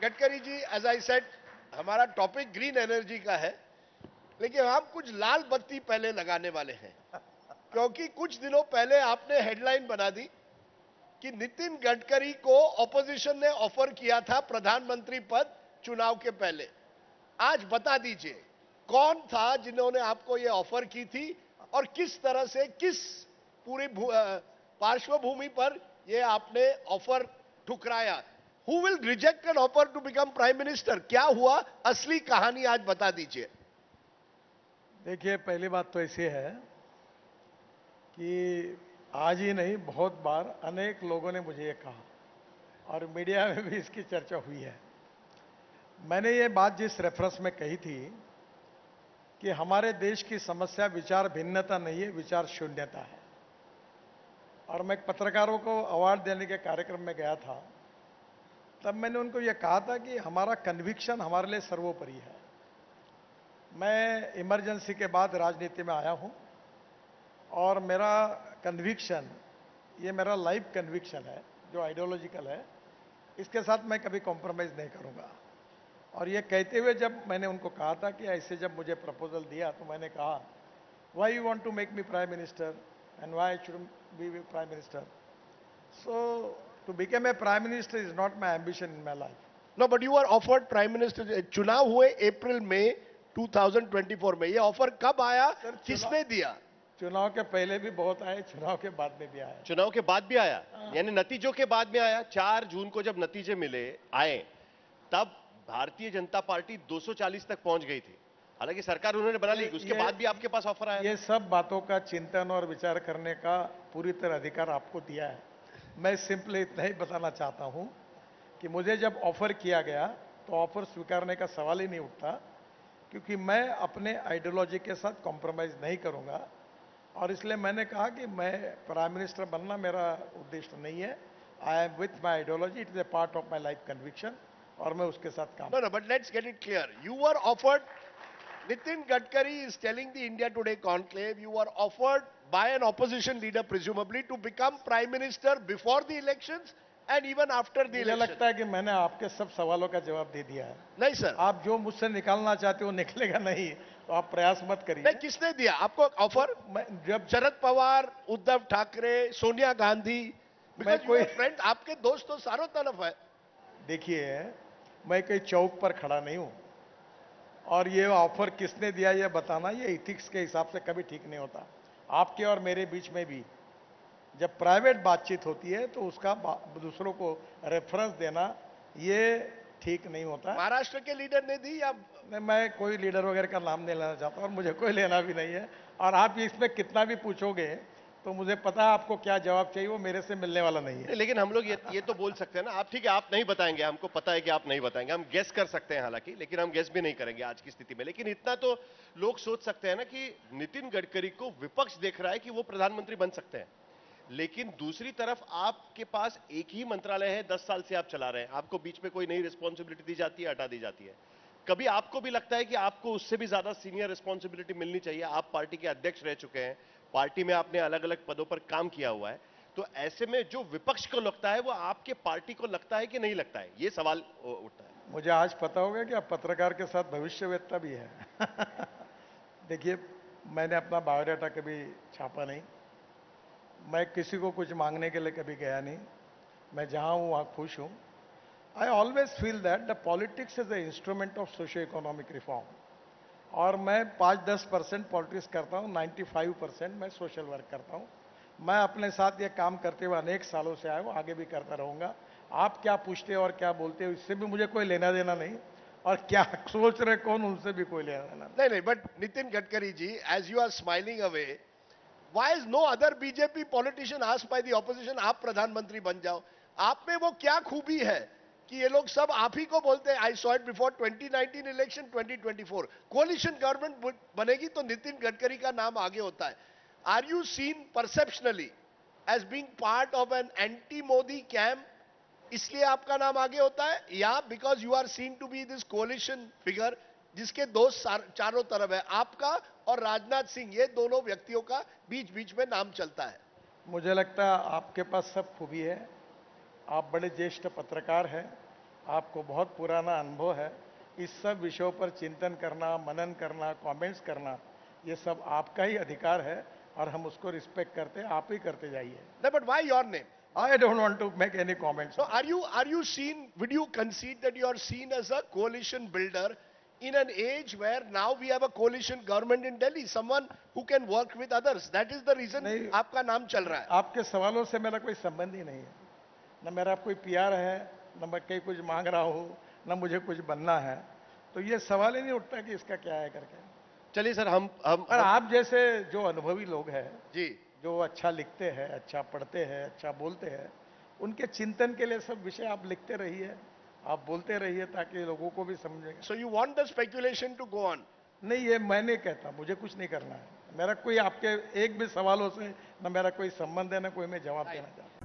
Gadkari ji, as I said, हमारा topic green energy का है, लेकिन हम कुछ लाल बत्ती पहले लगाने वाले हैं, क्योंकि कुछ दिनों पहले आपने हेडलाइन बना दी कि नितिन गडकरी को ऑपोजिशन ने ऑफर किया था प्रधानमंत्री पद चुनाव के पहले। आज बता दीजिए कौन था जिन्होंने आपको यह ऑफर की थी और किस तरह से, किस पूरी पार्श्वभूमि पर यह आपने ऑफर ठुकराया। Who will reject an offer to become prime minister? क्या हुआ, असली कहानी आज बता दीजिए। देखिए, पहली बात तो ऐसी है कि आज ही नहीं, बहुत बार अनेक लोगों ने मुझे ये कहा और मीडिया में भी इसकी चर्चा हुई है। मैंने ये बात जिस रेफरेंस में कही थी कि हमारे देश की समस्या विचार भिन्नता नहीं है, विचार शून्यता है। और मैं पत्रकारों को अवार्ड देने के कार्यक्रम में गया था, तब मैंने उनको ये कहा था कि हमारा कन्विक्शन हमारे लिए सर्वोपरि है। मैं इमरजेंसी के बाद राजनीति में आया हूं और मेरा कन्विक्शन, ये मेरा लाइफ कन्विक्शन है जो आइडियोलॉजिकल है, इसके साथ मैं कभी कॉम्प्रोमाइज नहीं करूंगा। और ये कहते हुए जब मैंने उनको कहा था कि ऐसे जब मुझे प्रपोजल दिया तो मैंने कहा, why you want to make me prime minister and why I should be prime minister? So to become a prime minister is not my ambition in my life. No, but you are offered prime minister. चुनाव हुए अप्रैल में 2024 में, ये offer कब आया, किसने दिया? चुनाव के पहले भी बहुत आए, चुनाव के बाद में भी आया। चुनाव के बाद भी आया, यानी नतीजों के बाद में आया। 4 जून को जब नतीजे मिले आए, तब भारतीय जनता पार्टी 240 तक पहुंच गई थी। हालांकि सरकार उन्होंने बना ली, उसके बाद भी आपके पास ऑफर आया। ये सब बातों का चिंतन और विचार करने का पूरी तरह अधिकार आपको दिया है। मैं सिंपली इतना ही बताना चाहता हूं कि मुझे जब ऑफर किया गया तो ऑफर स्वीकारने का सवाल ही नहीं उठता, क्योंकि मैं अपने आइडियोलॉजी के साथ कॉम्प्रोमाइज नहीं करूंगा। और इसलिए मैंने कहा कि मैं प्राइम मिनिस्टर बनना मेरा उद्देश्य नहीं है। I am with my ideology, it is a part of my life conviction, और मैं उसके साथ काम। No, no, but let's get it clear. You were offered, Nitin Gadkari is telling the India Today conclave, you were offered by an opposition leader presumably to become prime minister before the elections and even after the मुझे election. लगता है कि मैंने आपके सब सवालों का जवाब दे दिया है। नहीं सर, आप जो मुझसे निकालना चाहते हो निकलेगा नहीं, तो आप प्रयास मत नहीं, करिए। किसने दिया आपको ऑफर? जब शरद पवार, उद्धव ठाकरे, सोनिया गांधी, बिकॉज कोई फ्रेंड, आपके दोस्त तो चारों तरफ है। देखिए, मैं कोई चौक पर खड़ा नहीं हूं, और ये ऑफर किसने दिया ये बताना, ये इथिक्स के हिसाब से कभी ठीक नहीं होता। आपके और मेरे बीच में भी जब प्राइवेट बातचीत होती है तो उसका दूसरों को रेफरेंस देना ये ठीक नहीं होता। महाराष्ट्र के लीडर ने दी या? मैं कोई लीडर वगैरह का नाम नहीं लेना चाहता और मुझे कोई लेना भी नहीं है। और आप इसमें कितना भी पूछोगे तो मुझे पता है आपको क्या जवाब चाहिए, वो मेरे से मिलने वाला नहीं है। लेकिन हम लोग ये तो बोल सकते हैं ना, आप ठीक है, आप नहीं बताएंगे, हमको पता है कि आप नहीं बताएंगे, हम गेस कर सकते हैं हालांकि, लेकिन हम गेस भी नहीं करेंगे आज की स्थिति में। लेकिन इतना तो लोग सोच सकते हैं ना कि नितिन गडकरी को विपक्ष देख रहा है कि वो प्रधानमंत्री बन सकते हैं, लेकिन दूसरी तरफ आपके पास एक ही मंत्रालय है, 10 साल से आप चला रहे हैं, आपको बीच में कोई नई रिस्पॉन्सिबिलिटी दी जाती है, हटा दी जाती है। कभी आपको भी लगता है कि आपको उससे भी ज्यादा सीनियर रिस्पॉन्सिबिलिटी मिलनी चाहिए? आप पार्टी के अध्यक्ष रह चुके हैं, पार्टी में आपने अलग अलग पदों पर काम किया हुआ है, तो ऐसे में जो विपक्ष को लगता है वो आपके पार्टी को लगता है कि नहीं लगता है, ये सवाल उठता है। मुझे आज पता होगा कि आप पत्रकार के साथ भविष्यवेत्ता भी है। देखिए, मैंने अपना बायोडाटा कभी छापा नहीं, मैं किसी को कुछ मांगने के लिए कभी गया नहीं, मैं जहां हूं वहां खुश हूं। I always feel that the politics is the instrument of socio economic reform, और मैं 5-10% पॉलिटिक्स करता हूं, 95% मैं सोशल वर्क करता हूं। मैं अपने साथ ये काम करते हुए अनेक सालों से आया हूं, आगे भी करता रहूंगा। आप क्या पूछते हो और क्या बोलते हो इससे भी मुझे कोई लेना देना नहीं, और क्या सोच रहे कौन उनसे भी कोई लेना देना नहीं नहीं, but Nitin Gadkari ji, as you are smiling away, why is no other BJP politician asked by the opposition आप प्रधानमंत्री बन जाओ? आप में वो क्या खूबी है कि ये लोग सब आप ही को बोलते हैं? I saw it before 2019 election, 2024 coalition government बनेगी तो नितिन गडकरी का नाम आगे होता है। Are you seen perceptionally as being part of an anti Modi camp, इसलिए आपका नाम आगे होता है, या because you are seen to be this coalition figure जिसके दोस्त चारों तरफ है, आपका और राजनाथ सिंह, ये दोनों व्यक्तियों का बीच बीच में नाम चलता है? मुझे लगता है आपके पास सब खूबी है। आप बड़े ज्येष्ठ पत्रकार हैं, आपको बहुत पुराना अनुभव है। इस सब विषयों पर चिंतन करना, मनन करना, कमेंट्स करना, ये सब आपका ही अधिकार है और हम उसको रिस्पेक्ट करते हैं। आप ही करते जाइए। No, but why your name? I don't want to make any comments. So are you seen, would you concede that you are seen as a coalition builder in an age where now we have a coalition government in Delhi, someone who can work with others? That is the reason नहीं, आपका नाम चल रहा है. आपके सवालों से मेरा कोई संबंध ही नहीं है। न मेरा कोई पीआर है, न मैं कहीं कुछ मांग रहा हूँ, न मुझे कुछ बनना है। तो ये सवाल ही नहीं उठता कि इसका क्या है करके। चलिए सर, और आप जैसे जो अनुभवी लोग हैं, जी, जो अच्छा लिखते हैं, अच्छा पढ़ते हैं, अच्छा बोलते हैं, उनके चिंतन के लिए सब विषय आप लिखते रहिए, आप बोलते रहिए ताकि लोगों को भी समझेगा। so you want the speculation to go on? नहीं, ये मैं नहीं कहता, मुझे कुछ नहीं करना है। मेरा कोई आपके एक भी सवालों से न मेरा कोई संबंध है, न कोई मैं जवाब देना चाहता हूं।